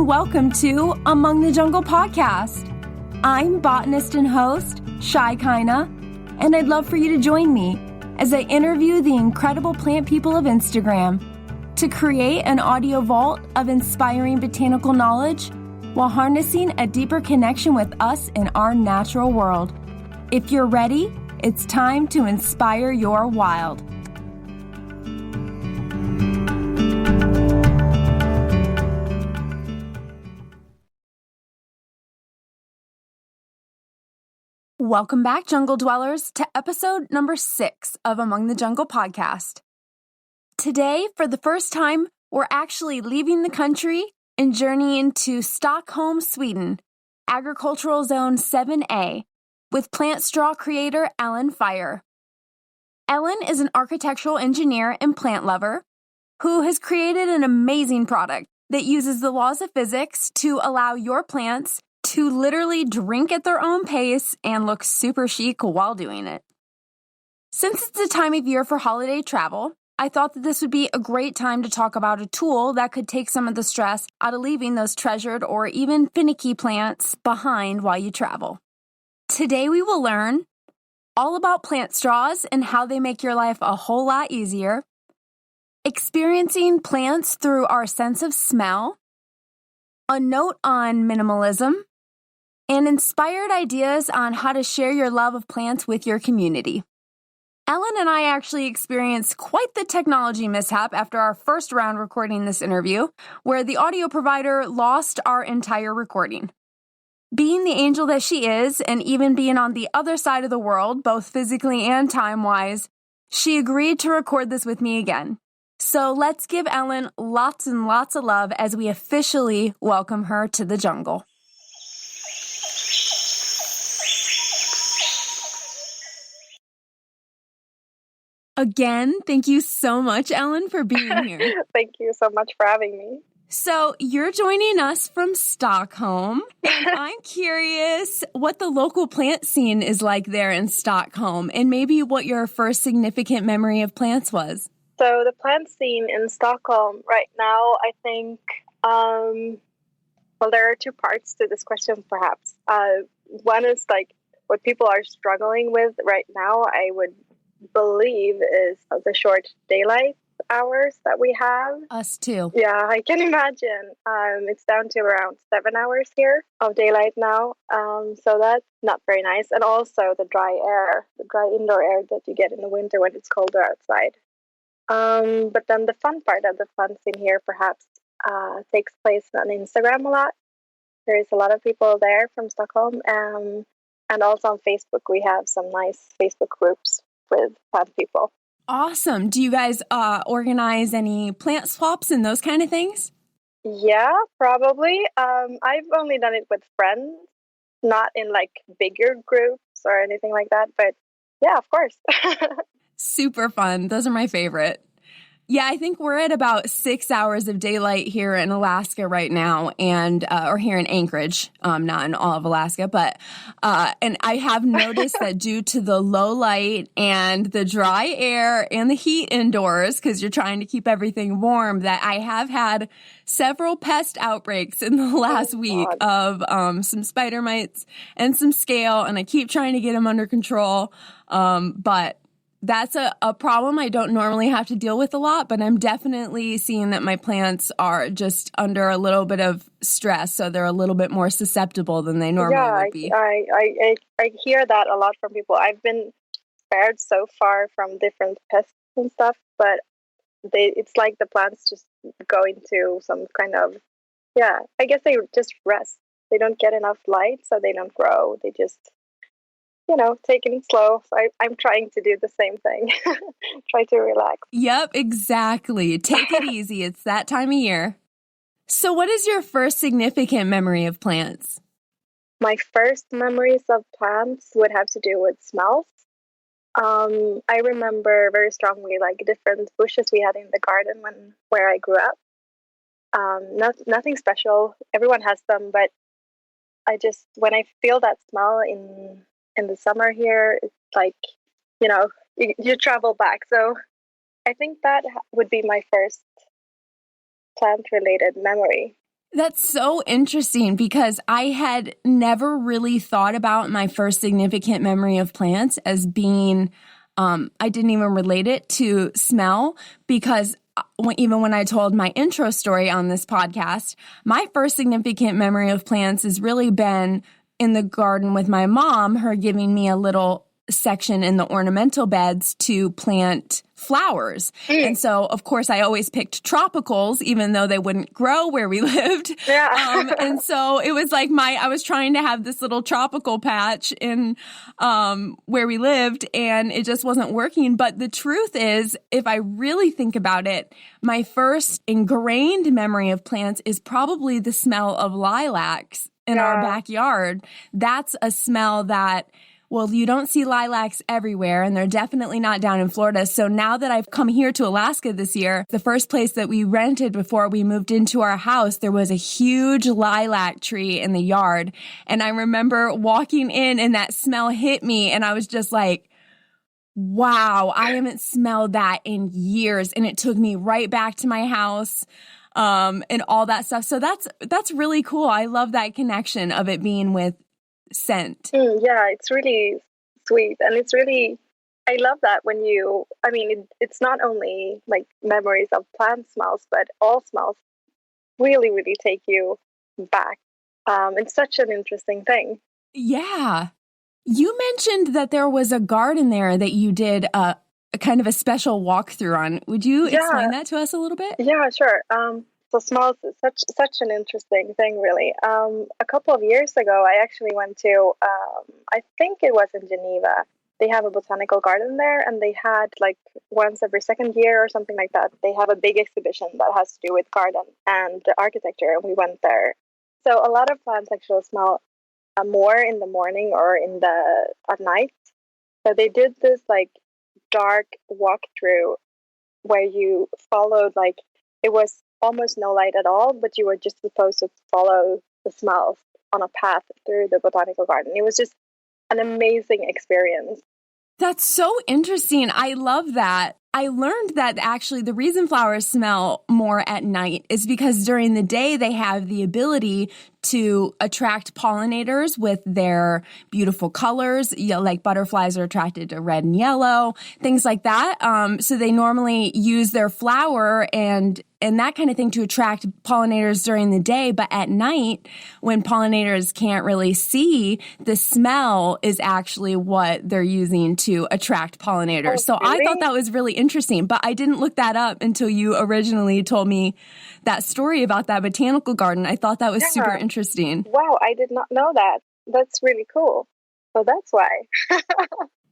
and welcome to Among the Jungle podcast. I'm botanist and host, Shy Kinda, and I'd love for you to join me as I interview the incredible plant people of Instagram to create an audio vault of inspiring botanical knowledge while harnessing a deeper connection with us in our natural world. If you're ready, it's time to inspire your wild. Welcome back, Jungle Dwellers, to episode number 6 of Among the Jungle podcast. Today, for the first time, we're actually leaving the country and journeying to Stockholm, Sweden, Agricultural Zone 7A, with plant straw creator Elin Fyhr. Elin is an architectural engineer and plant lover who has created an amazing product that uses the laws of physics to allow your plants to literally drink at their own pace and look super chic while doing it. Since it's the time of year for holiday travel, I thought that this would be a great time to talk about a tool that could take some of the stress out of leaving those treasured or even finicky plants behind while you travel. Today we will learn all about plant straws and how they make your life a whole lot easier, experiencing plants through our sense of smell, a note on minimalism, and inspired ideas on how to share your love of plants with your community. Elin and I actually experienced quite the technology mishap after our first round recording this interview, where the audio provider lost our entire recording. Being the angel that she is, and even being on the other side of the world, both physically and time-wise, she agreed to record this with me again. So let's give Elin lots and lots of love as we officially welcome her to the jungle. Again, thank you so much, Elin, for being here. Thank you so much for having me. So you're joining us from Stockholm, and I'm curious what the local plant scene is like there in Stockholm, and maybe what your first significant memory of plants was. So the plant scene in Stockholm right now, I think, there are two parts to this question, perhaps. One is like what people are struggling with right now, I would believe, is the short daylight hours that we have. Us too. Yeah, I can imagine. It's down to around 7 hours here of daylight now. So that's not very nice. And also the dry indoor air that you get in the winter when it's colder outside. But then the fun part of the fun scene here perhaps takes place on Instagram a lot. There's a lot of people there from Stockholm. And also on Facebook, we have some nice Facebook groups with plant people. Awesome. Do you guys organize any plant swaps and those kind of things? Yeah, probably. I've only done it with friends, not in like bigger groups or anything like that. But yeah, of course. Super fun. Those are my favorite. Yeah, I think we're at about 6 hours of daylight here in Alaska right now, and or here in Anchorage, not in all of Alaska, but and I have noticed that due to the low light and the dry air and the heat indoors, because you're trying to keep everything warm, that I have had several pest outbreaks in the last week of some spider mites and some scale, and I keep trying to get them under control, but that's a problem I don't normally have to deal with a lot, but I'm definitely seeing that my plants are just under a little bit of stress, so they're a little bit more susceptible than they normally would be. I hear that a lot from people. I've been spared so far from different pests and stuff, but it's like the plants just go into some kind of, I guess they just rest. They don't get enough light, so they don't grow. They just taking it slow. So I'm trying to do the same thing. Try to relax. Yep, exactly. Take it easy. It's that time of year. So what is your first significant memory of plants? My first memories of plants would have to do with smells. I remember very strongly like different bushes we had in the garden where I grew up. Nothing special. Everyone has them, but when I feel that smell in the summer here, it's like, you travel back. So I think that would be my first plant-related memory. That's so interesting because I had never really thought about my first significant memory of plants as being, I didn't even relate it to smell because even when I told my intro story on this podcast, my first significant memory of plants has really been in the garden with my mom, her giving me a little section in the ornamental beds to plant flowers. And so, of course, I always picked tropicals, even though they wouldn't grow where we lived. Yeah. And so it was like I was trying to have this little tropical patch in where we lived, and it just wasn't working. But the truth is, if I really think about it, my first ingrained memory of plants is probably the smell of lilacs in our backyard. That's a smell that, well, you don't see lilacs everywhere, and they're definitely not down in Florida. So now that I've come here to Alaska this year, the first place that we rented before we moved into our house, there was a huge lilac tree in the yard. And I remember walking in and that smell hit me, and I was just like, wow, I haven't smelled that in years. And it took me right back to my house. And all that stuff. So that's really cool. I love that connection of it being with scent. Yeah, it's really sweet. And it's really, I love that it's not only like memories of plant smells, but all smells really, really take you back. It's such an interesting thing. Yeah. You mentioned that there was a garden there that you did a kind of a special walkthrough on. Would you explain that to us a little bit? Yeah, sure. So smells is such an interesting thing, really. A couple of years ago, I actually went to, I think it was in Geneva. They have a botanical garden there, and they had like once every second year or something like that. They have a big exhibition that has to do with garden and architecture, and we went there. So a lot of plants actually smell more in the morning or at night. So they did this like dark walkthrough where you followed it was almost no light at all, but you were just supposed to follow the smells on a path through the botanical garden. It was just an amazing experience. That's so interesting. I love that. I learned that actually the reason flowers smell more at night is because during the day they have the ability to attract pollinators with their beautiful colors. Like butterflies are attracted to red and yellow, things like that. So they normally use their flower and that kind of thing to attract pollinators during the day. But at night, when pollinators can't really see, the smell is actually what they're using to attract pollinators. So really? I thought that was really interesting, but I didn't look that up until you originally told me that story about that botanical garden. I thought that was super interesting. Wow, I did not know that. That's really cool. So that's why.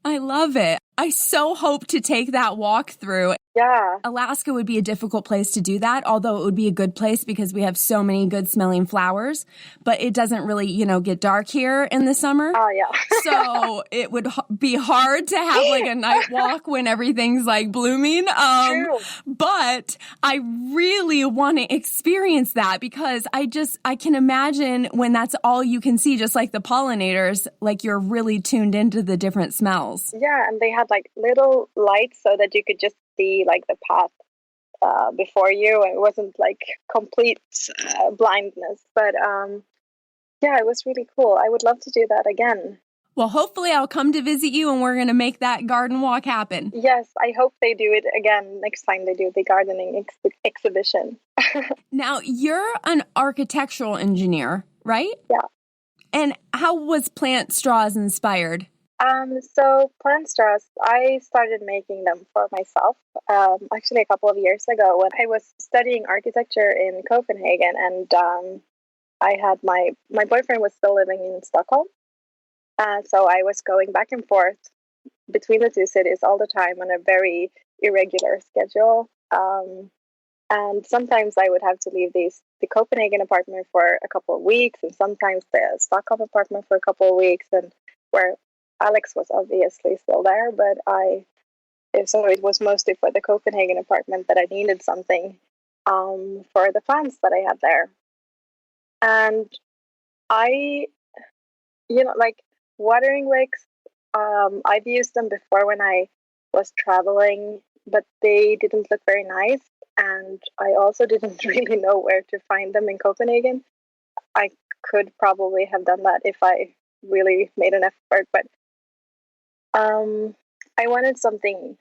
I love it. I so hope to take that walk through. Yeah. Alaska would be a difficult place to do that, although it would be a good place because we have so many good smelling flowers, but it doesn't really, get dark here in the summer. Oh, yeah. So it would be hard to have like a night walk when everything's like blooming. True. But I really want to experience that because I can imagine when that's all you can see, just like the pollinators, like you're really tuned into the different smells. Yeah, and they had like little lights so that you could just see like the path before you, and it wasn't like complete blindness. But yeah, it was really cool. I would love to do that again. Well, hopefully I'll come to visit you and we're going to make that garden walk happen. Yes, I hope they do it again next time they do the gardening exhibition. Now, you're an architectural engineer, right? Yeah. And how was plant straws inspired? So plant straws, I started making them for myself, actually a couple of years ago when I was studying architecture in Copenhagen, and I had my boyfriend was still living in Stockholm. So I was going back and forth between the two cities all the time on a very irregular schedule. And sometimes I would have to leave the Copenhagen apartment for a couple of weeks, and sometimes the Stockholm apartment for a couple of weeks, and where Alex was obviously still there, but so it was mostly for the Copenhagen apartment that I needed something for the plants that I had there. And I, like watering wicks, I've used them before when I was traveling, but they didn't look very nice. and I also didn't really know where to find them in Copenhagen. I could probably have done that if I really made an effort, but I wanted something,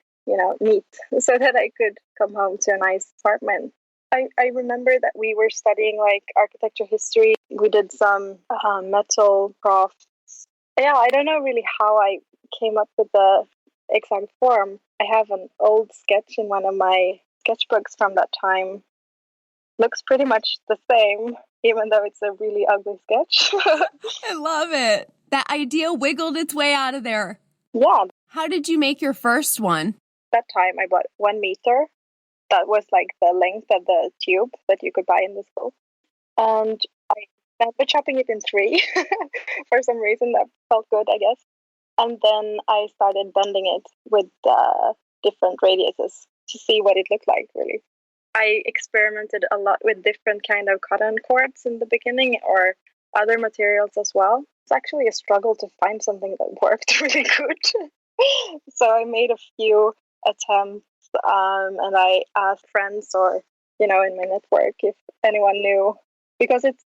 neat so that I could come home to a nice apartment. I remember that we were studying like architecture history. We did some metal crafts. Yeah, I don't know really how I came up with the exact form. I have an old sketch in one of my sketchbooks from that time. Looks pretty much the same, even though it's a really ugly sketch. I love it. That idea wiggled its way out of there. Yeah. How did you make your first one? That time I bought 1 meter. That was like the length of the tube that you could buy in the school. And I started chopping it in 3 for some reason. That felt good, I guess. And then I started bending it with different radiuses to see what it looked like, really. I experimented a lot with different kind of cotton cords in the beginning, or other materials as well. It's actually a struggle to find something that worked really good. So I made a few attempts, and I asked friends or, in my network if anyone knew, because it's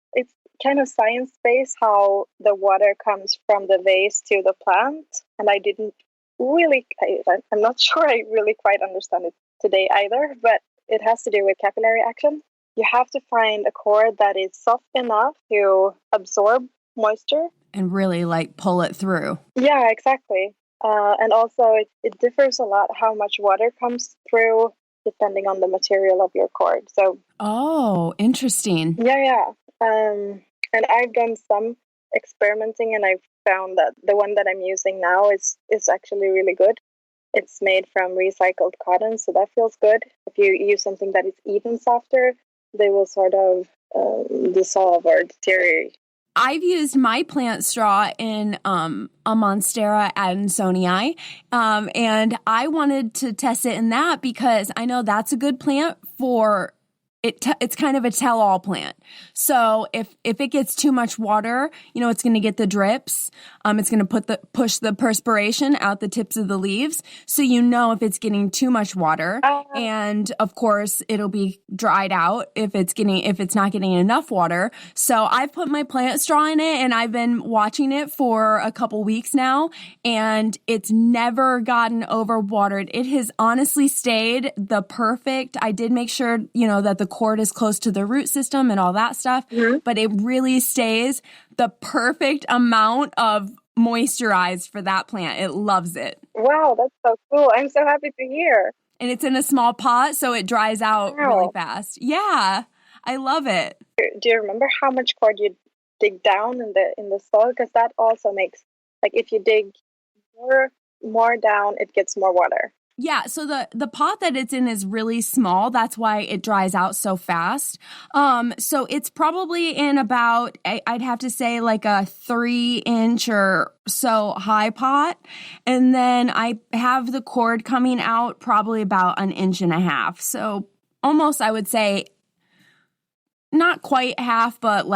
kind of science-based how the water comes from the vase to the plant. And I didn't really, I'm not sure I really quite understand it today either, but it has to do with capillary action. You have to find a cord that is soft enough to absorb moisture. And really pull it through. Yeah, exactly. And also it differs a lot how much water comes through depending on the material of your cord. So. Oh, interesting. Yeah. And I've done some experimenting, and I've found that the one that I'm using now is actually really good. It's made from recycled cotton, so that feels good. If you use something that is even softer, they will sort of dissolve or deteriorate. I've used my plant straw in a Monstera Adansonii, and I wanted to test it in that because I know that's a good plant for it. It's kind of a tell-all plant. So if it gets too much water, it's going to get the drips. It's going to push the perspiration out the tips of the leaves. So if it's getting too much water, and of course it'll be dried out if it's not getting enough water. So I've put my plant straw in it, and I've been watching it for a couple weeks now, and it's never gotten overwatered. It has honestly stayed the perfect. I did make sure that the cord is close to the root system and all that stuff, but it really stays the perfect amount of moisturized for that plant. It loves it. Wow, that's so cool. I'm so happy to hear. And it's in a small pot, so it dries out really fast. Yeah, I love it. Do you remember how much cord you dig down in the soil? Because that also makes, if you dig more down, it gets more water. Yeah, so the pot that it's in is really small. That's why it dries out so fast. So it's probably in about, I'd have to say a 3-inch or so high pot. And then I have the cord coming out probably about 1.5 inches. So almost, I would say, not quite half, but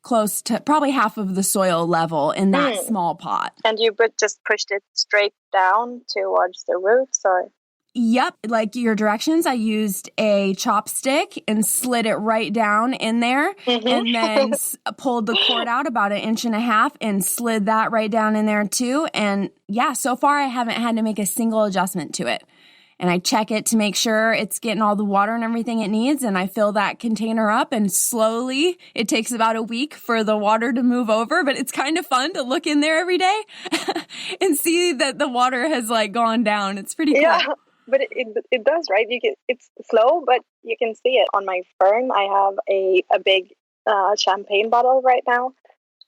close to probably half of the soil level in that small pot. And you just pushed it straight down towards the roots, or? Yep. Like your directions, I used a chopstick and slid it right down in there, and then pulled the cord out about 1.5 inches and slid that right down in there too. And yeah, so far I haven't had to make a single adjustment to it. And I check it to make sure it's getting all the water and everything it needs. And I fill that container up, and slowly, it takes about a week for the water to move over. But it's kind of fun to look in there every day and see that the water has gone down. It's pretty cool. Yeah, but it does, right? It's slow, but you can see it. On my fern, I have a big champagne bottle right now.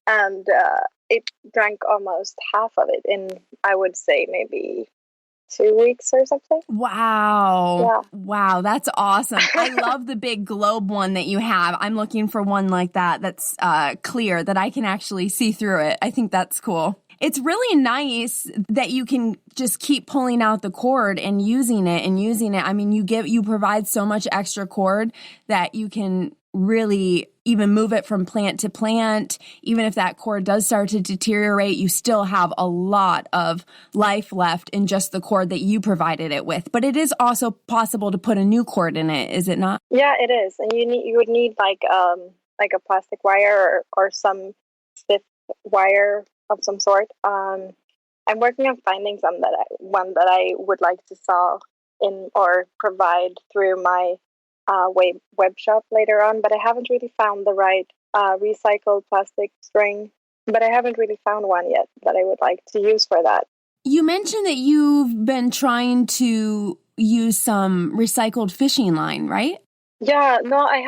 And it drank almost half of it in, I would say, maybe 2 weeks or something. Wow. Yeah. Wow, that's awesome. I love the big globe one that you have. I'm looking for one like that's clear, that I can actually see through it. I think that's cool. It's really nice that you can just keep pulling out the cord and using it. I mean, you provide so much extra cord that you can really even move it from plant to plant. Even if that cord does start to deteriorate, you still have a lot of life left in just the cord that you provided it with. But it is also possible to put a new cord in it, is it not? Yeah, it is. And you would need like a plastic wire or some stiff wire of some sort. I'm working on finding one that I would like to sell in or provide through my web shop later on, but I haven't really found the right recycled plastic string. But I haven't really found one yet that I would like to use for that. You mentioned that you've been trying to use some recycled fishing line, right? Yeah, no, I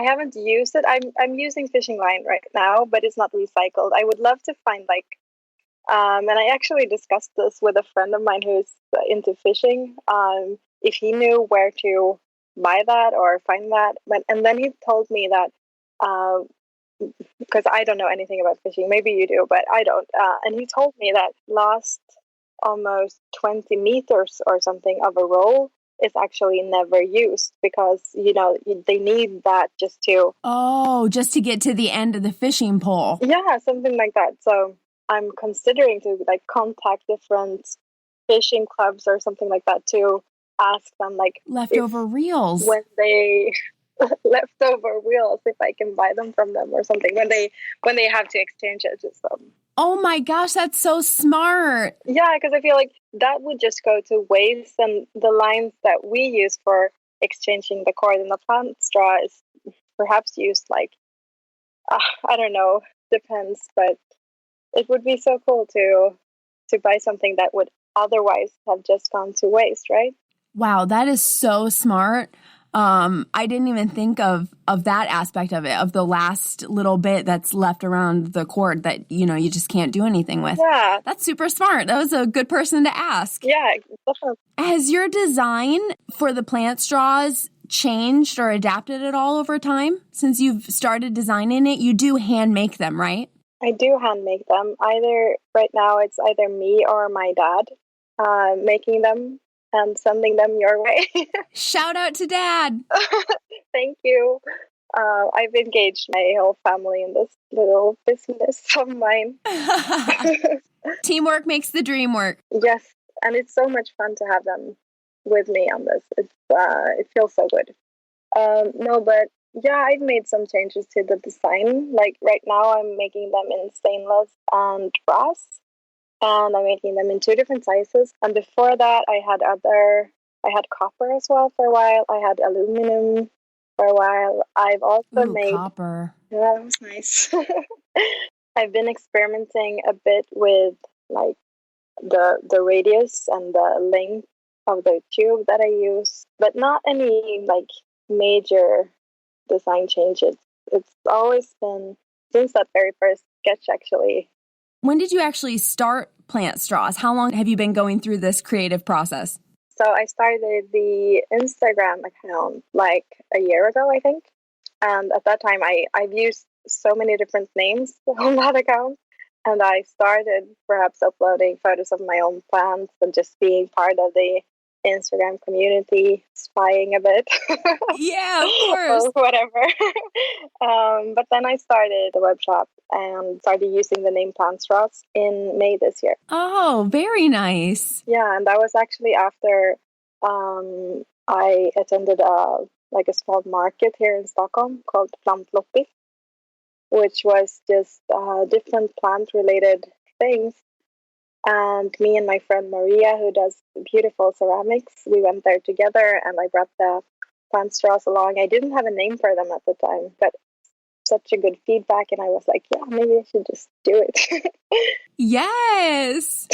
haven't used it. I'm using fishing line right now, but it's not recycled. I would love to find and I actually discussed this with a friend of mine who's into fishing. If he knew where to buy that or find that, and then he told me that because I don't know anything about fishing. Maybe you do, but I don't. And he told me that last almost 20 meters or something of a roll is actually never used because, they need that just to... Oh, just to get to the end of the fishing pole. Yeah, something like that. So I'm considering to contact different fishing clubs or something like that to ask them leftover reels. When they leftover reels, if I can buy them from them or something when they have to exchange it. Oh my gosh, that's so smart. Yeah, because I feel like that would just go to waste, and the lines that we use for exchanging the cord and the plant straw is perhaps used I don't know, depends, but it would be so cool to buy something that would otherwise have just gone to waste, right? Wow, that is so smart. I didn't even think of that aspect of it, of the last little bit that's left around the cord that, you just can't do anything with. Yeah. That's super smart. That was a good person to ask. Yeah, definitely. Has your design for the plant straws changed or adapted at all over time? Since you've started designing it, you do hand make them, right? I do hand make them. Right now it's either me or my dad making them and sending them your way. Shout out to Dad. Thank you. I've engaged my whole family in this little business of mine. Teamwork makes the dream work. Yes, and it's so much fun to have them with me on this. It feels so good. No, but yeah, I've made some changes to the design. Like right now, I'm making them in stainless and brass, and I'm making them in 2 different sizes. And before that, I had copper as well for a while. I had aluminum for a while. I've also made copper. Yeah, that was nice. I've been experimenting a bit with the radius and the length of the tube that I use, but not any major design changes. It's always been since that very first sketch, actually. When did you actually start Plant Straws? How long have you been going through this creative process? So I started the Instagram account a year ago, I think. And at that time, I've used so many different names on that account. And I started perhaps uploading photos of my own plants and just being part of the Instagram community, spying a bit. Yeah, of course. Or whatever. But then I started the web shop and started using the name Plant Straws in May this year. Oh, very nice. Yeah, and that was actually after I attended a small market here in Stockholm called Plantloppis, which was just different plant-related things. And me and my friend Maria, who does beautiful ceramics, we went there together, and I brought the plant straws along. I didn't have a name for them at the time, but such a good feedback, and I was like, yeah, maybe I should just do it. Yes!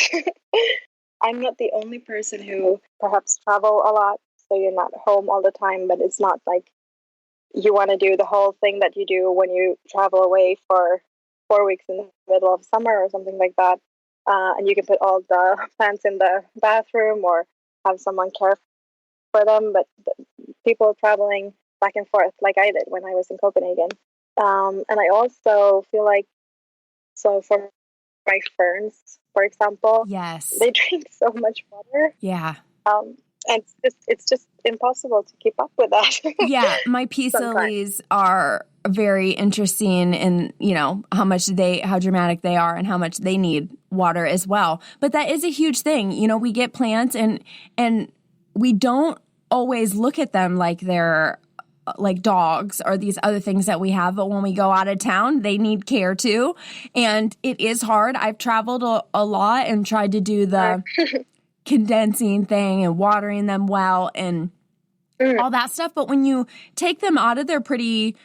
I'm not the only person who perhaps travel a lot, so you're not home all the time, but it's not like you want to do the whole thing that you do when you travel away for 4 weeks in the middle of summer or something like that. And you can put all the plants in the bathroom or have someone care for them. But people traveling back and forth like I did when I was in Copenhagen. And I also feel like, so for my ferns, for example, yes, they drink so much water. Yeah. And it's just impossible to keep up with that. Yeah, my peace lilies are very interesting in, how dramatic they are and how much they need water as well. But that is a huge thing. We get plants and we don't always look at them like they're like dogs or these other things that we have. But when we go out of town, they need care too. And it is hard. I've traveled a lot and tried to do the condensing thing and watering them well and all that stuff. But when you take them out of their pretty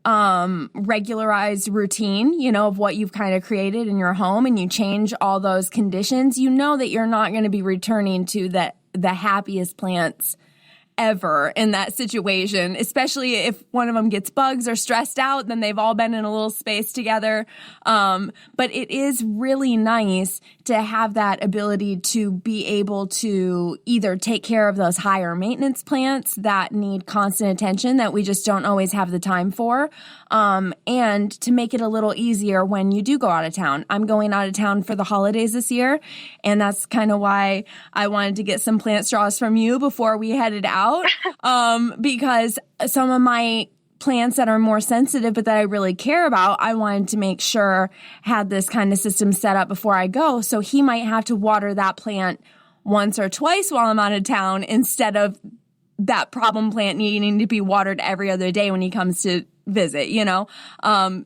regularized routine, of what you've kind of created in your home, and you change all those conditions, that you're not going to be returning to the happiest plants ever in that situation, especially if one of them gets bugs or stressed out, then they've all been in a little space together. But it is really nice to have that ability to be able to either take care of those higher maintenance plants that need constant attention that we just don't always have the time for, and to make it a little easier when you do go out of town. I'm going out of town for the holidays this year, and that's kind of why I wanted to get some plant straws from you before we headed out. Because some of my plants that are more sensitive but that I really care about, I wanted to make sure had this kind of system set up before I go. So he might have to water that plant once or twice while I'm out of town instead of that problem plant needing to be watered every other day when he comes to visit,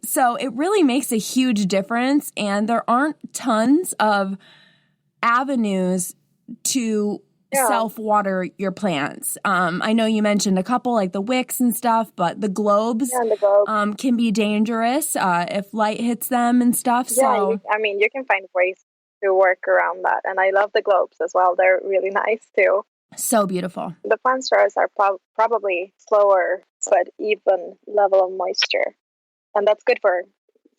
So it really makes a huge difference. And there aren't tons of avenues to self-water your plants. I know you mentioned a couple like the wicks and stuff, but the globes can be dangerous if light hits them and stuff. Yeah, you can find ways to work around that. And I love the globes as well. They're really nice too. So beautiful. The plant straws are probably slower, but even level of moisture. And that's good for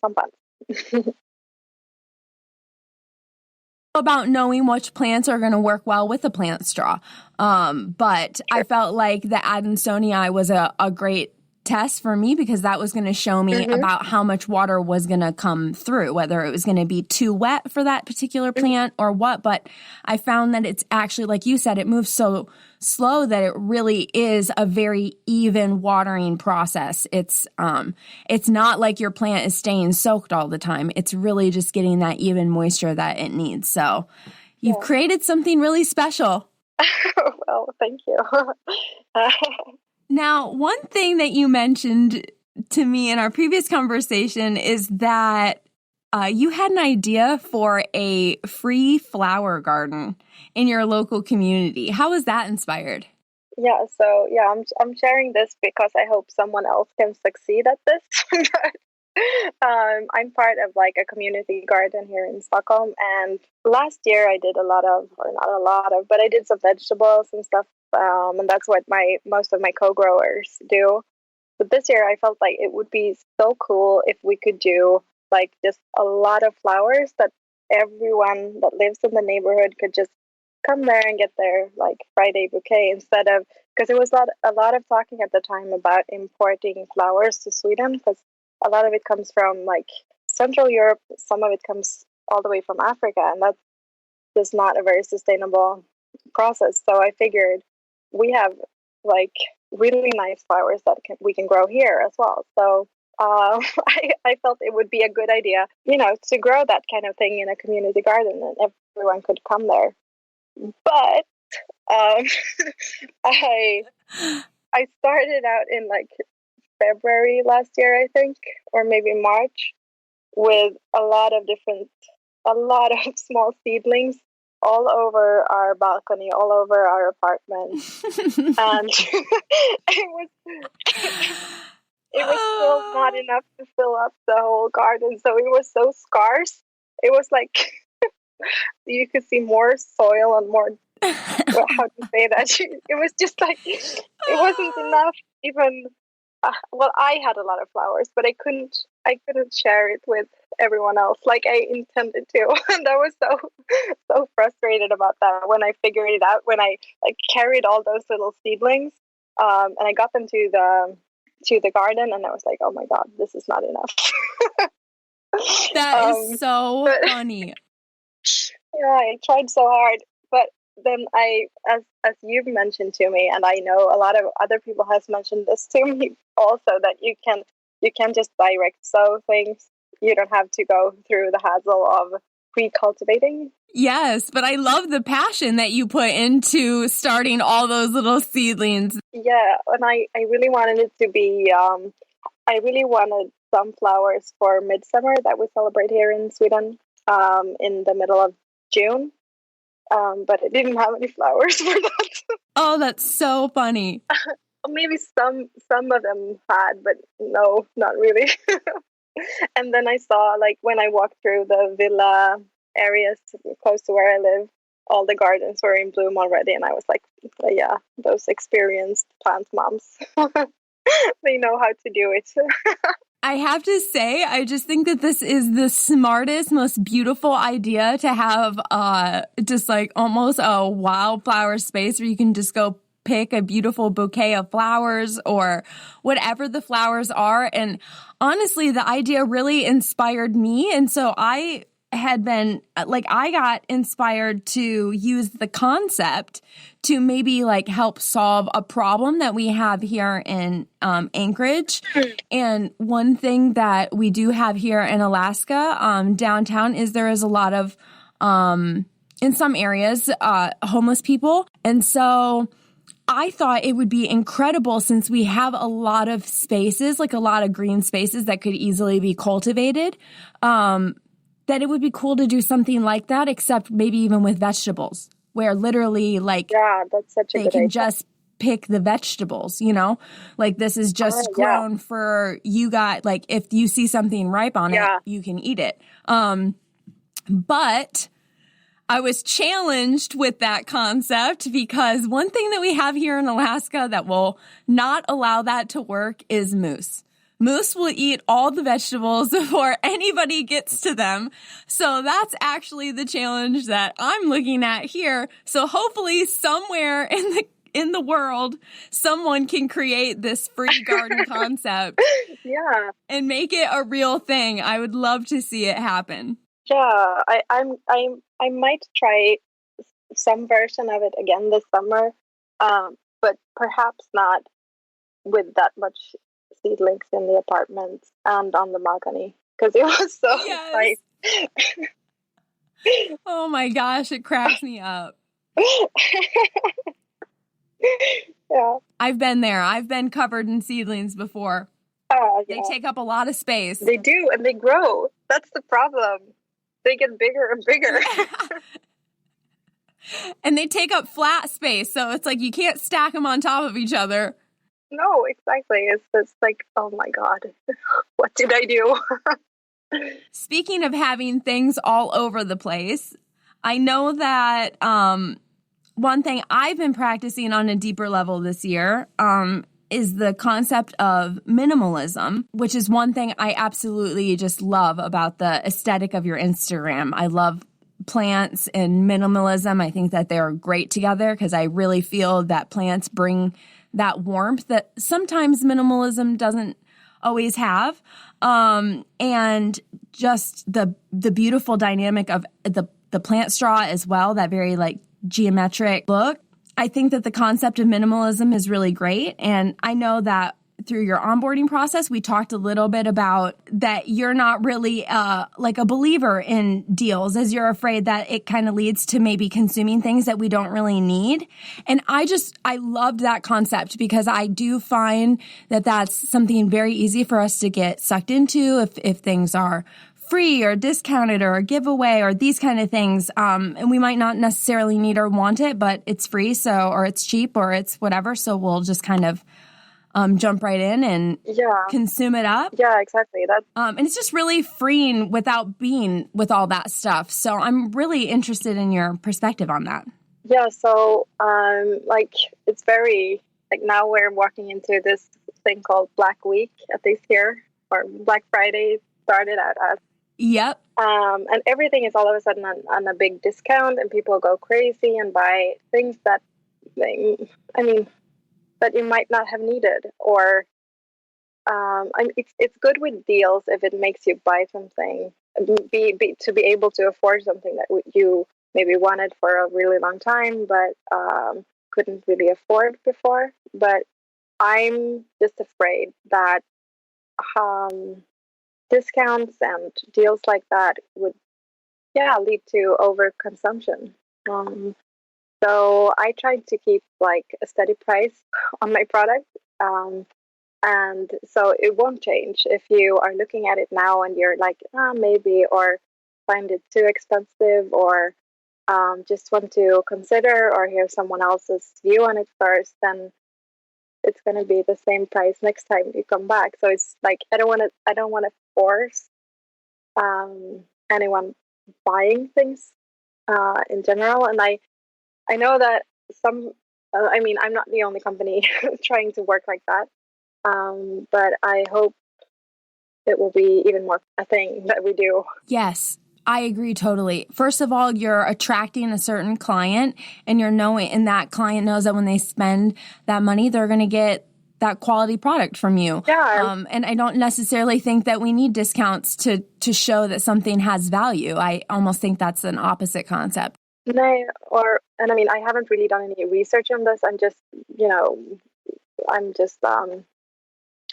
some plants. About knowing which plants are going to work well with a plant straw. But I felt like the Adansonii was a great test for me because that was going to show me about how much water was going to come through, whether it was going to be too wet for that particular plant or what. But I found that it's actually, like you said, it moves so slow that it really is a very even watering process. It's not like your plant is staying soaked all the time. It's really just getting that even moisture that it needs. So you've created something really special. Well, thank you. Now, one thing that you mentioned to me in our previous conversation is that you had an idea for a free flower garden in your local community. How was that inspired? Yeah, so I'm sharing this because I hope someone else can succeed at this. I'm part of like a community garden here in Stockholm, and last year I did I did some vegetables and stuff, and that's what most of my co-growers do. But this year I felt like it would be so cool if we could do like just a lot of flowers that everyone that lives in the neighborhood could just come there and get their like Friday bouquet instead of, because it was a lot of talking at the time about importing flowers to Sweden, because a lot of it comes from like Central Europe, some of it comes all the way from Africa, and that's just not a very sustainable process. So I figured we have like really nice flowers that we can grow here as well. So I felt it would be a good idea, to grow that kind of thing in a community garden, and everyone could come there. But I started out in like February last year, I think, or maybe March, with a lot of small seedlings all over our balcony, all over our apartment. And it was still not enough to fill up the whole garden. So it was so scarce. It was like you could see more soil and more, how to say that? It was just like, it wasn't enough even. I had a lot of flowers, but I couldn't share it with everyone else like I intended to. And I was so frustrated about that when I figured it out, when I like carried all those little seedlings, and I got them to the garden, and I was like, oh my God, this is not enough. That is so funny. Yeah, I tried so hard, but then as you've mentioned to me, and I know a lot of other people has mentioned this to me also, that you can just direct sow things. You don't have to go through the hassle of pre-cultivating. Yes, but I love the passion that you put into starting all those little seedlings. Yeah, and I really wanted it to be, I really wanted sunflowers for midsummer that we celebrate here in Sweden in the middle of June. But I didn't have any flowers for that. Oh, that's so funny. Maybe some of them had, but no, not really. And then I saw, like, when I walked through the villa areas close to where I live, all the gardens were in bloom already, and I was like, yeah, those experienced plant moms, they know how to do it. I have to say, I just think that this is the smartest, most beautiful idea to have just like almost a wildflower space where you can just go pick a beautiful bouquet of flowers or whatever the flowers are. And honestly, the idea really inspired me. And so I had been like, I got inspired to use the concept to maybe like help solve a problem that we have here in Anchorage. And one thing that we do have here in Alaska, downtown, is there is a lot of, in some areas, homeless people. And so I thought it would be incredible, since we have a lot of spaces, like a lot of green spaces that could easily be cultivated, that it would be cool to do something like that, except maybe even with vegetables, where literally like that's such a they good can idea. just pick the vegetables, you know, like this is just grown for you guys. Like if you see something ripe on it, you can eat it. But I was challenged with that concept because one thing that we have here in Alaska that will not allow that to work is moose. Moose will eat all the vegetables before anybody gets to them. So that's actually the challenge that I'm looking at here. So hopefully somewhere in the world, someone can create this free garden concept. And make it a real thing. I would love to see it happen. Yeah, I might try some version of it again this summer, but perhaps not with that much seedlings in the apartment and on the mahogany, because it was so nice. Oh my gosh, it cracks me up. Yeah, I've been there. I've been covered in seedlings before. They take up a lot of space. They do, and they grow. That's the problem. They get bigger and bigger. And they take up flat space, so it's like you can't stack them on top of each other. No, exactly. It's just like, oh my God, what did I do? Speaking of having things all over the place, I know that one thing I've been practicing on a deeper level this year is the concept of minimalism, which is one thing I absolutely just love about the aesthetic of your Instagram. I love plants and minimalism. I think that they're great together because I really feel that plants bring that warmth that sometimes minimalism doesn't always have. And just the beautiful dynamic of the plant straw as well, that very like geometric look. I think that the concept of minimalism is really great. And I know that through your onboarding process, we talked a little bit about that you're not really like a believer in deals, as you're afraid that it kind of leads to maybe consuming things that we don't really need. And I loved that concept because I do find that that's something very easy for us to get sucked into if things are free or discounted or a giveaway or these kind of things. And we might not necessarily need or want it, but it's free. So, or it's cheap or it's whatever. So we'll just kind of jump right in and consume it up. Yeah, exactly. And it's just really freeing without being with all that stuff. So I'm really interested in your perspective on that. Yeah. So, like, it's very, like, now we're walking into this thing called Black Week, at least here, or Black Friday started out as. Yep. And everything is all of a sudden on a big discount, and people go crazy and buy things that that you might not have needed, or it's good with deals if it makes you buy something, to be able to afford something that you maybe wanted for a really long time, but couldn't really afford before. But I'm just afraid that discounts and deals like that would, lead to overconsumption. So I tried to keep like a steady price on my product. And so it won't change if you are looking at it now and you're like, maybe, or find it too expensive, or just want to consider or hear someone else's view on it first, then it's going to be the same price next time you come back. So it's like, I don't want to force anyone buying things in general. And I know that some, I'm not the only company trying to work like that. But I hope it will be even more a thing that we do. Yes, I agree totally. First of all, you're attracting a certain client, and and that client knows that when they spend that money, they're going to get that quality product from you. Yeah. And I don't necessarily think that we need discounts to show that something has value. I almost think that's an opposite concept. I haven't really done any research on this. I'm just,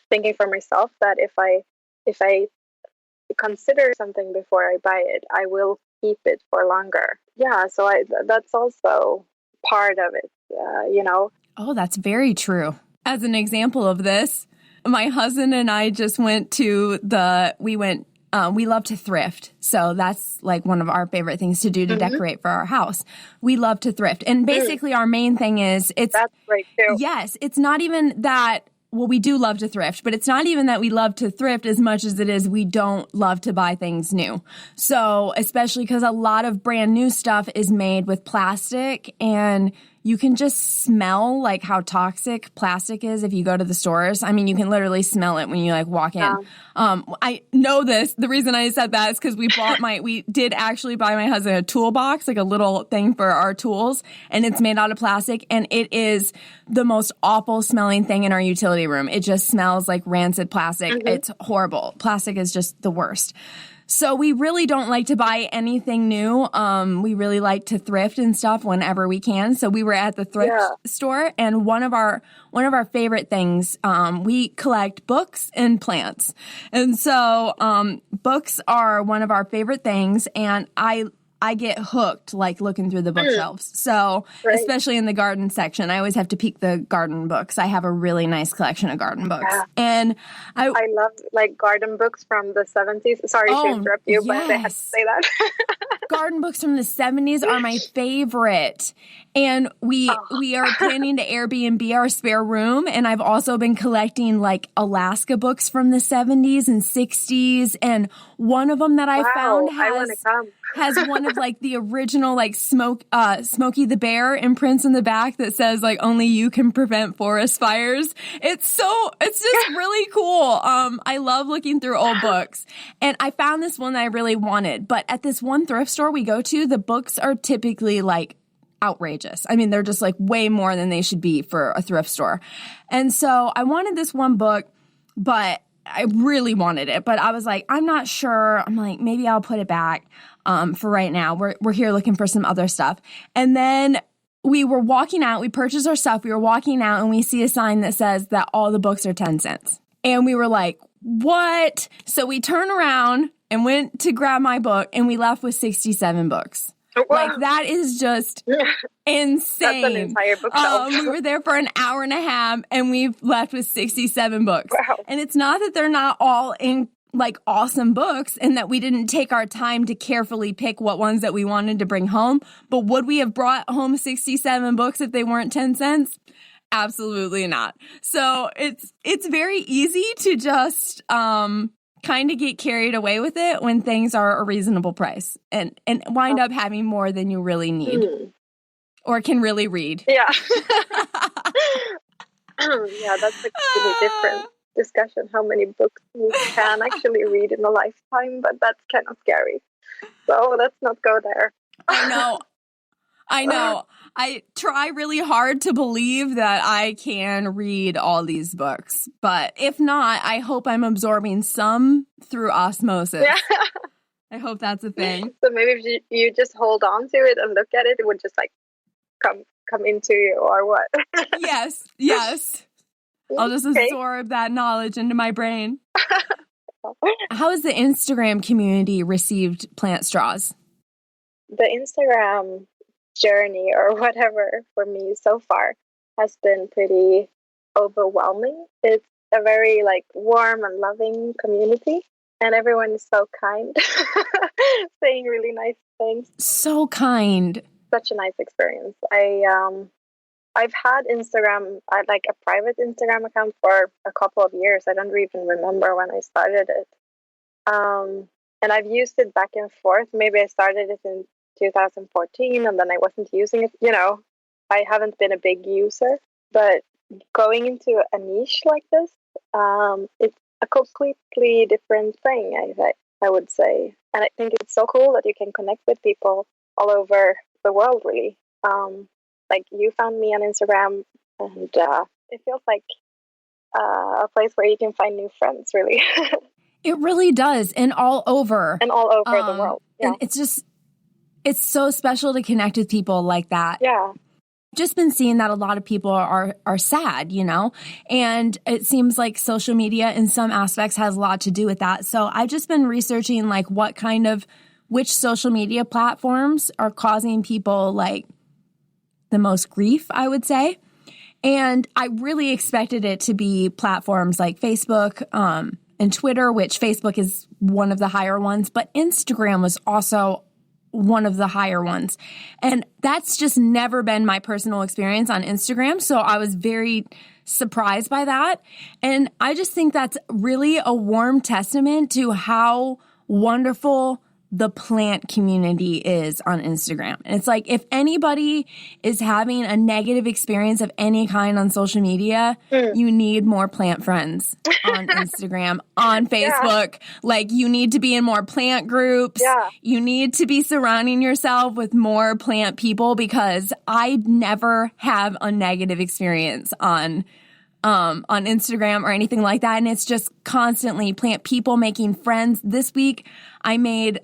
thinking for myself that if I consider something before I buy it, I will keep it for longer. Yeah, so that's also part of it, Oh, that's very true. As an example of this, my husband and I just went to we love to thrift. So that's like one of our favorite things to do to decorate for our house. We love to thrift. And basically our main thing is that's great too. Yes, it's not even that. Well, we do love to thrift, but it's not even that we love to thrift as much as it is we don't love to buy things new. So, especially because a lot of brand new stuff is made with plastic, and you can just smell like how toxic plastic is if you go to the stores. I mean, you can literally smell it when you like walk in. I know this. The reason I said that is because we did actually buy my husband a toolbox, like a little thing for our tools, and it's made out of plastic, and it is the most awful smelling thing in our utility room. It just smells like rancid plastic. It's horrible. Plastic is just the worst. So we really don't like to buy anything new. We really like to thrift and stuff whenever we can. So we were at the thrift store, and one of our favorite things, we collect books and plants. And so books are one of our favorite things, and I get hooked like looking through the bookshelves. So especially in the garden section, I always have to peek the garden books. I have a really nice collection of garden books. Yeah. And I love like garden books from the 70s. Sorry to interrupt you, but I had to say that. Garden books from the 70s are my favorite. And we are planning to Airbnb our spare room. And I've also been collecting like Alaska books from the 70s and 60s. And one of them that I found has one of like the original like Smokey the Bear imprints in the back that says like only you can prevent forest fires. It's just really cool. I love looking through old books, and I found this one that I really wanted, but at this one thrift store we go to, the books are typically like outrageous. I mean, they're just like way more than they should be for a thrift store. And so I wanted this one book, but I really wanted it, but I was like, I'm not sure. I'm like, maybe I'll put it back for right now. We're here looking for some other stuff. And then we were walking out. We purchased our stuff. We were walking out, and we see a sign that says that all the books are 10 cents. And we were like, what? So we turned around and went to grab my book, and we left with 67 books. Wow. Like, that is just insane. That's an entire bookshelf. We were there for an hour and a half, and we've left with 67 books. Wow. And it's not that they're not all in like awesome books and that we didn't take our time to carefully pick what ones that we wanted to bring home. But would we have brought home 67 books if they weren't 10 cents? Absolutely not. So it's very easy to just kind of get carried away with it when things are a reasonable price and wind up having more than you really need or can really read. Yeah. Yeah, that's a completely different discussion, how many books you can actually read in a lifetime, but that's kind of scary. So let's not go there. I know. I try really hard to believe that I can read all these books, but if not, I hope I'm absorbing some through osmosis. Yeah. I hope that's a thing. So maybe if you just hold on to it and look at it, it would just like come into you, or what? Yes. I'll just absorb that knowledge into my brain. How has the Instagram community received plant straws? The Instagram journey, or whatever, for me so far has been pretty overwhelming. It's a very like warm and loving community, and everyone is so kind, saying really nice things. So kind. Such a nice experience. I've had Instagram, like a private Instagram account for a couple of years. I don't even remember when I started it. And I've used it back and forth. Maybe I started it in 2014 and then I wasn't using it. You know, I haven't been a big user, but going into a niche like this, it's a completely different thing, I would say. And I think it's so cool that you can connect with people all over the world, really. Like you found me on Instagram, and it feels like a place where you can find new friends, really. It really does. And all over. And all over the world. Yeah. And it's so special to connect with people like that. Yeah. Just been seeing that a lot of people are sad, you know, and it seems like social media in some aspects has a lot to do with that. So I've just been researching like which social media platforms are causing people like the most grief, I would say. And I really expected it to be platforms like Facebook and Twitter, which Facebook is one of the higher ones, but Instagram was also one of the higher ones. And that's just never been my personal experience on Instagram. So I was very surprised by that. And I just think that's really a warm testament to how wonderful the plant community is on Instagram. And it's like, if anybody is having a negative experience of any kind on social media, you need more plant friends on Instagram, on Facebook. Yeah. Like, you need to be in more plant groups. Yeah. You need to be surrounding yourself with more plant people, because I never have a negative experience on Instagram or anything like that. And it's just constantly plant people making friends. This week, I made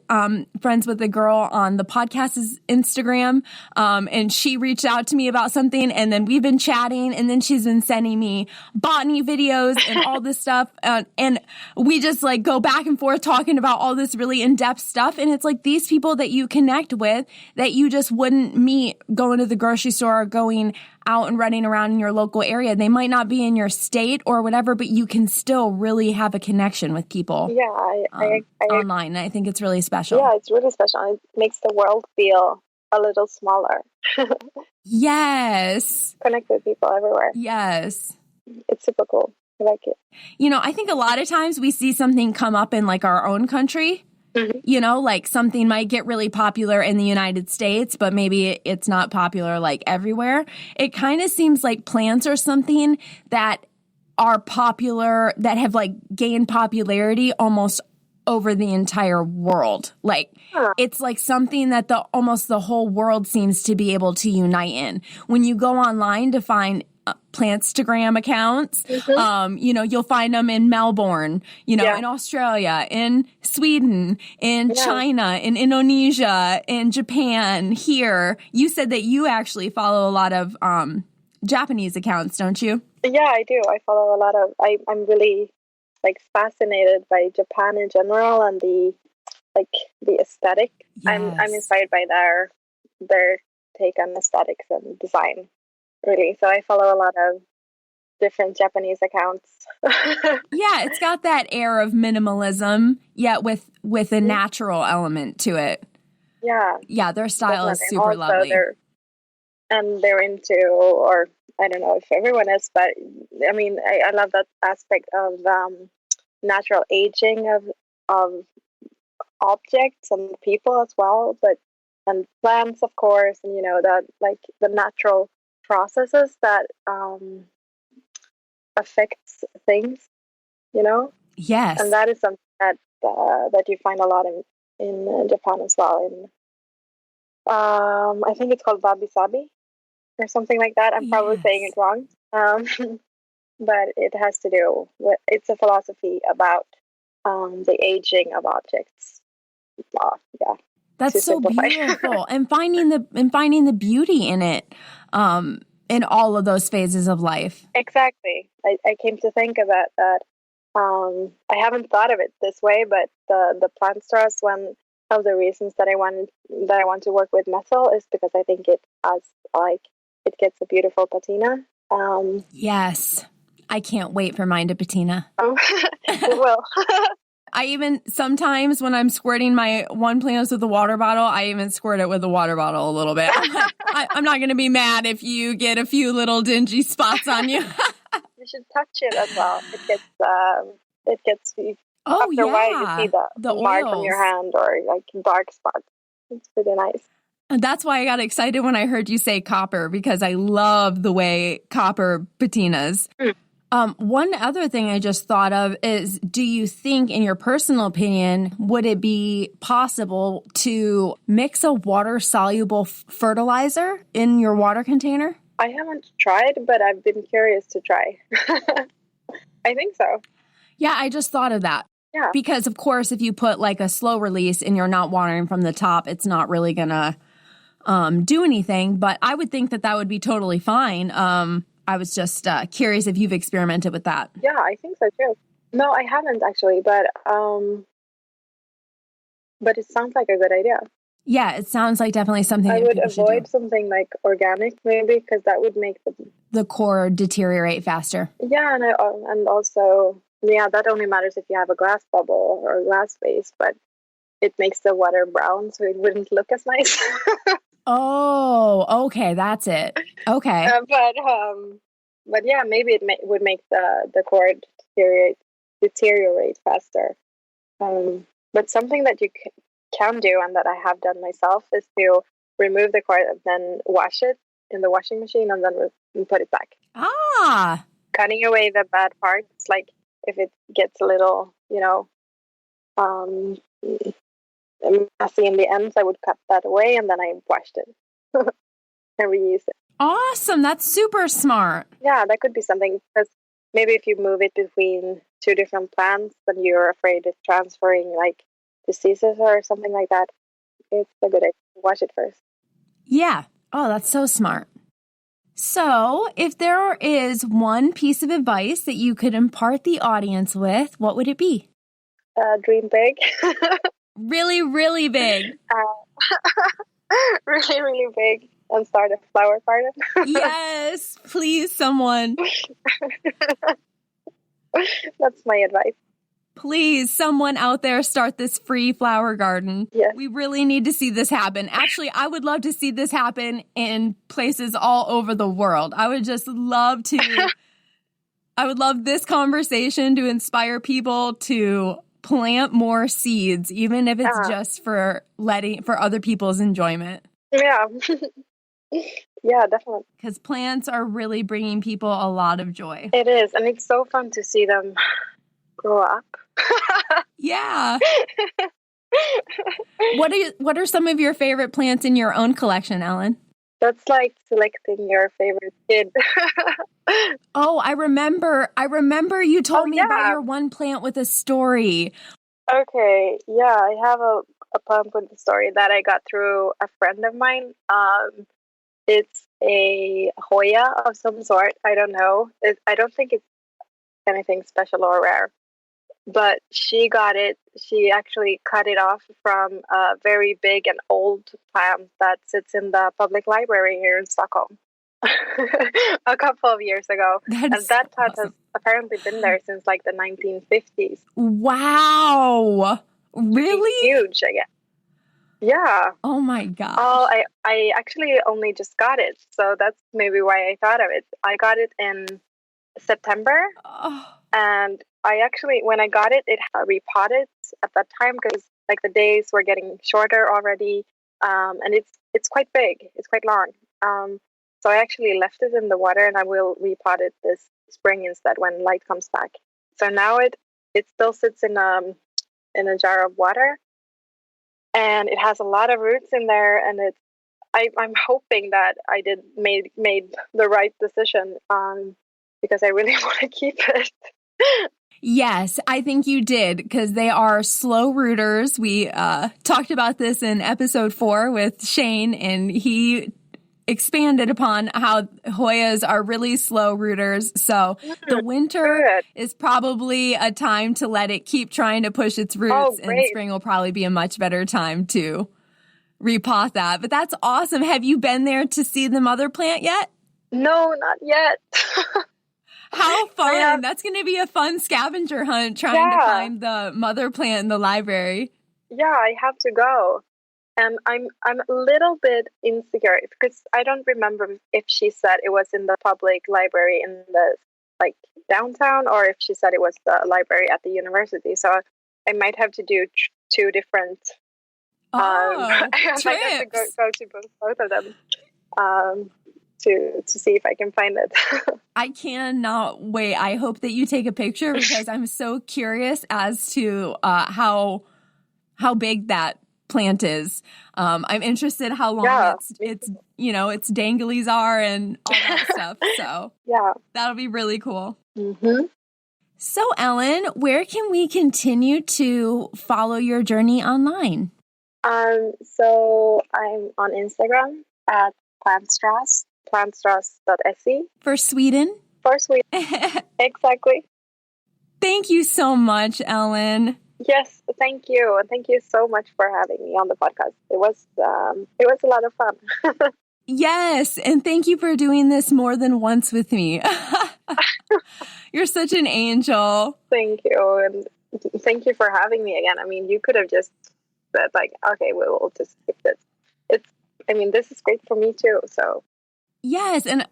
friends with a girl on the podcast's Instagram, and she reached out to me about something, and then we've been chatting, and then she's been sending me botany videos and all this stuff, and we just like go back and forth talking about all this really in-depth stuff. And it's like these people that you connect with that you just wouldn't meet going to the grocery store or going out and running around in your local area. They might not be in your state or whatever, but you can still really have a connection with people. Yeah, I online. And I think it's really special. Yeah, it's really special. It makes the world feel a little smaller. Yes. Connect with people everywhere. Yes. It's super cool. I like it. You know, I think a lot of times we see something come up in like our own country. Mm-hmm. You know, like something might get really popular in the United States, but maybe it's not popular like everywhere. It kind of seems like plants are something that are popular, that have like gained popularity almost over the entire world. Like, it's like something that almost the whole world seems to be able to unite in. When you go online to find Plantstagram accounts, mm-hmm. You know, you'll find them in Melbourne, you know, in Australia, in Sweden, in China, in Indonesia, in Japan, here. You said that you actually follow a lot of Japanese accounts, don't you? Yeah, I do. I follow a lot of, I'm really like fascinated by Japan in general and the aesthetic. Yes. I'm inspired by their take on aesthetics and design, really. So I follow a lot of different Japanese accounts. Yeah, it's got that air of minimalism, yet with a natural element to it. Yeah. Yeah, their style is super lovely. They're into, or I don't know if everyone is, but I mean, I love that aspect of natural aging of objects and people as well, and plants, of course, and you know, that like the natural processes that affects things, you know. Yes. And that is something that you find a lot in Japan as well. In I think it's called wabi sabi or something like that. I'm probably saying it wrong, but it has to do with, it's a philosophy about the aging of objects. Yeah. That's so beautiful. And finding the beauty in it, in all of those phases of life. Exactly. I came to think about that. I haven't thought of it this way, but the plant straws, one of the reasons that I want to work with metal is because I think it has it gets a beautiful patina. Yes. I can't wait for mine to patina. It will. I even sometimes when I'm squirting my one plants with a water bottle, I even squirt it with a water bottle a little bit. I'm not going to be mad if you get a few little dingy spots on you. You should touch it as well. It gets Oh, after a while you see the mark on your hand or like dark spots. It's pretty nice. And that's why I got excited when I heard you say copper, because I love the way copper patinas. One other thing I just thought of is, do you think, in your personal opinion, would it be possible to mix a water-soluble fertilizer in your water container? I haven't tried, but I've been curious to try. I think so. Yeah, I just thought of that. Yeah. Because, of course, if you put like a slow release and you're not watering from the top, it's not really going to do anything. But I would think that would be totally fine. I was just curious if you've experimented with that. Yeah, I think so too. No, I haven't actually, but it sounds like a good idea. Yeah, it sounds like definitely something I would avoid something like organic, maybe, because that would make the core deteriorate faster. Yeah, and also, yeah, that only matters if you have a glass bubble or a glass vase, but it makes the water brown, so it wouldn't look as nice. Oh, okay, that's it. Okay, but yeah, maybe it would make the core deteriorate faster. But something that you can do, and that I have done myself, is to remove the cord and then wash it in the washing machine and then put it back. Cutting away the bad parts, like if it gets a little, messy in the ends, I would cut that away and then I washed it and reuse it. Awesome. That's super smart. Yeah, that could be something, because maybe if you move it between two different plants, then you're afraid of transferring like diseases or something like that. It's a good idea to wash it first. Yeah. Oh, that's so smart. So, if there is one piece of advice that you could impart the audience with, what would it be? Dream big. Really, really big. Really, really big. And start a flower garden. Yes, please, someone. That's my advice. Please, someone out there, start this free flower garden. Yes. We really need to see this happen. Actually, I would love to see this happen in places all over the world. I would just love to. I would love this conversation to inspire people to plant more seeds, even if it's just for other people's enjoyment. Yeah. Yeah, definitely. Because plants are really bringing people a lot of joy. It is. And it's so fun to see them grow up. Yeah. What are some of your favorite plants in your own collection, Elin? That's like selecting your favorite kid. Oh, I remember you told me about your one plant with a story. Okay. Yeah, I have a plant with a story that I got through a friend of mine. It's a Hoya of some sort. I don't know. I don't think it's anything special or rare. But she got it. She actually cut it off from a very big and old plant that sits in the public library here in Stockholm a couple of years ago. And that plant has apparently been there since like the 1950s. Wow. Really? It's huge, I guess. Yeah. Oh my gosh. Oh, I actually only just got it. So that's maybe why I thought of it. I got it in September. Oh. And I actually, when I got it, it had repotted at that time because like the days were getting shorter already. And it's quite big. It's quite long. So I actually left it in the water and I will repot it this spring instead when light comes back. So now it still sits in a jar of water. And it has a lot of roots in there, and I'm hoping that I made the right decision, because I really want to keep it. Yes, I think you did, because they are slow rooters. We talked about this in episode 4 with Shane, and he expanded upon how Hoyas are really slow rooters. So the winter is probably a time to let it keep trying to push its roots, and spring will probably be a much better time to repot that. But that's awesome. Have you been there to see the mother plant yet? No, not yet. How fun. That's going to be a fun scavenger hunt trying to find the mother plant in the library. Yeah, I have to go. And I'm a little bit insecure because I don't remember if she said it was in the public library in the downtown, or if she said it was the library at the university. So I might have to do 2 different I might have to go to both of them. To see if I can find it. I cannot wait. I hope that you take a picture, because I'm so curious as to how big that plant is. I'm interested how long its danglies are and all that stuff. So that'll be really cool. Mm-hmm. So Elin, where can we continue to follow your journey online? So I'm on Instagram at plantstraws.se. For Sweden? For Sweden. Exactly. Thank you so much, Elin. Yes, thank you. And thank you so much for having me on the podcast. It was a lot of fun. Yes, and thank you for doing this more than once with me. You're such an angel. Thank you. And thank you for having me again. I mean, you could have just said okay, we'll just skip this. This is great for me too. So yes, and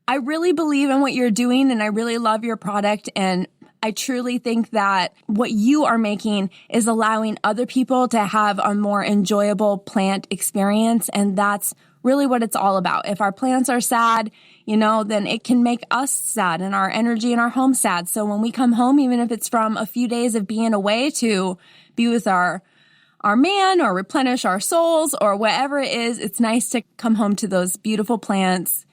I really believe in what you're doing, and I really love your product, and I truly think that what you are making is allowing other people to have a more enjoyable plant experience, and that's really what it's all about. If our plants are sad, then it can make us sad and our energy in our home sad. So when we come home, even if it's from a few days of being away to be with our man or replenish our souls or whatever it is, it's nice to come home to those beautiful plants,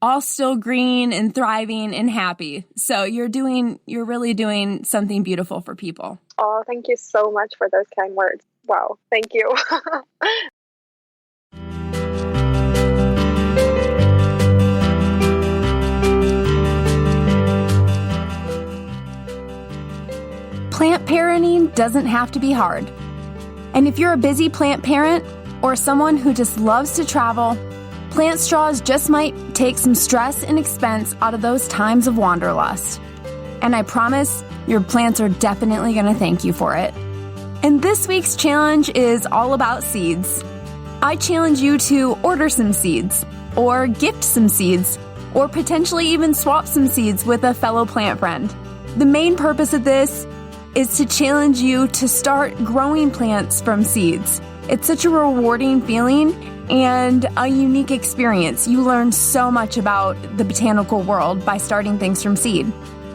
all still green and thriving and happy. So you're really doing something beautiful for people. Oh, thank you so much for those kind words. Wow. Thank you. Plant parenting doesn't have to be hard. And if you're a busy plant parent or someone who just loves to travel, Plant Straws just might take some stress and expense out of those times of wanderlust. And I promise your plants are definitely going to thank you for it. And this week's challenge is all about seeds. I challenge you to order some seeds, or gift some seeds, or potentially even swap some seeds with a fellow plant friend. The main purpose of this is to challenge you to start growing plants from seeds. It's such a rewarding feeling and a unique experience. You learn so much about the botanical world by starting things from seed.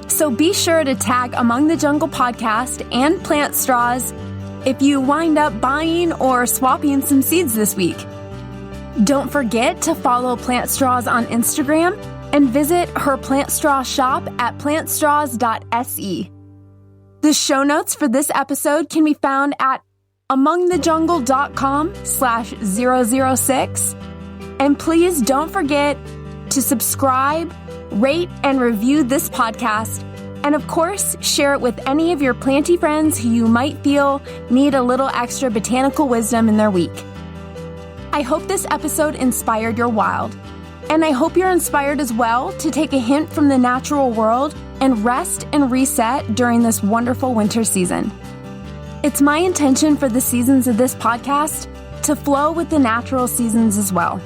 So be sure to tag Among the Jungle podcast and Plant Straws if you wind up buying or swapping some seeds this week. Don't forget to follow Plant Straws on Instagram and visit her Plant Straw shop at plantstraws.se. The show notes for this episode can be found at amongthejungle.com/006. And please don't forget to subscribe, rate, and review this podcast. And of course, share it with any of your planty friends who you might feel need a little extra botanical wisdom in their week. I hope this episode inspired your wild. And I hope you're inspired as well to take a hint from the natural world and rest and reset during this wonderful winter season. It's my intention for the seasons of this podcast to flow with the natural seasons as well.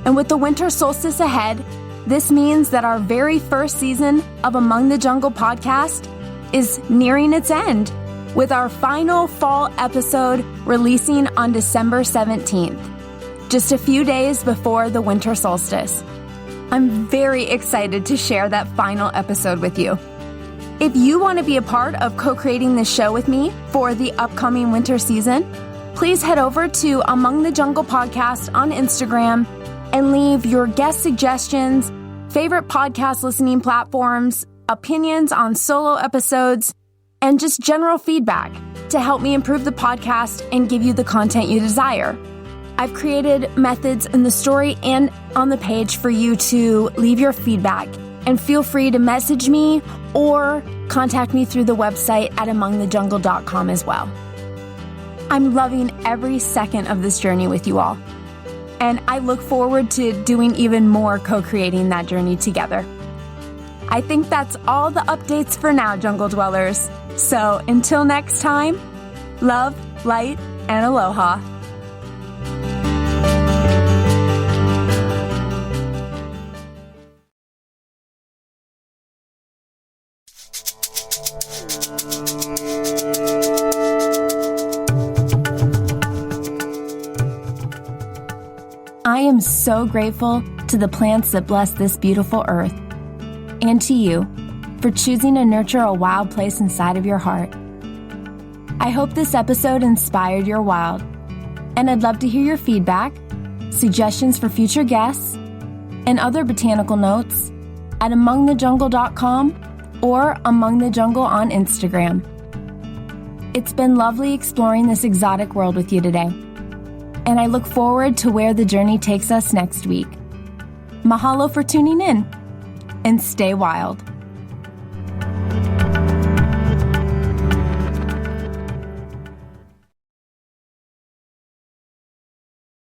And with the winter solstice ahead, this means that our very first season of Among the Jungle podcast is nearing its end, with our final fall episode releasing on December 17th, just a few days before the winter solstice. I'm very excited to share that final episode with you. If you want to be a part of co-creating this show with me for the upcoming winter season, please head over to Among the Jungle podcast on Instagram and leave your guest suggestions, favorite podcast listening platforms, opinions on solo episodes, and just general feedback to help me improve the podcast and give you the content you desire. I've created methods in the story and on the page for you to leave your feedback, and feel free to message me or contact me through the website at amongthejungle.com as well. I'm loving every second of this journey with you all, and I look forward to doing even more co-creating that journey together. I think that's all the updates for now, Jungle Dwellers. So until next time, love, light, and aloha. I am so grateful to the plants that bless this beautiful earth, and to you for choosing to nurture a wild place inside of your heart. I hope this episode inspired your wild, and I'd love to hear your feedback, suggestions for future guests, and other botanical notes at amongthejungle.com or Among the Jungle on Instagram. It's been lovely exploring this exotic world with you today, and I look forward to where the journey takes us next week. Mahalo for tuning in, and stay wild.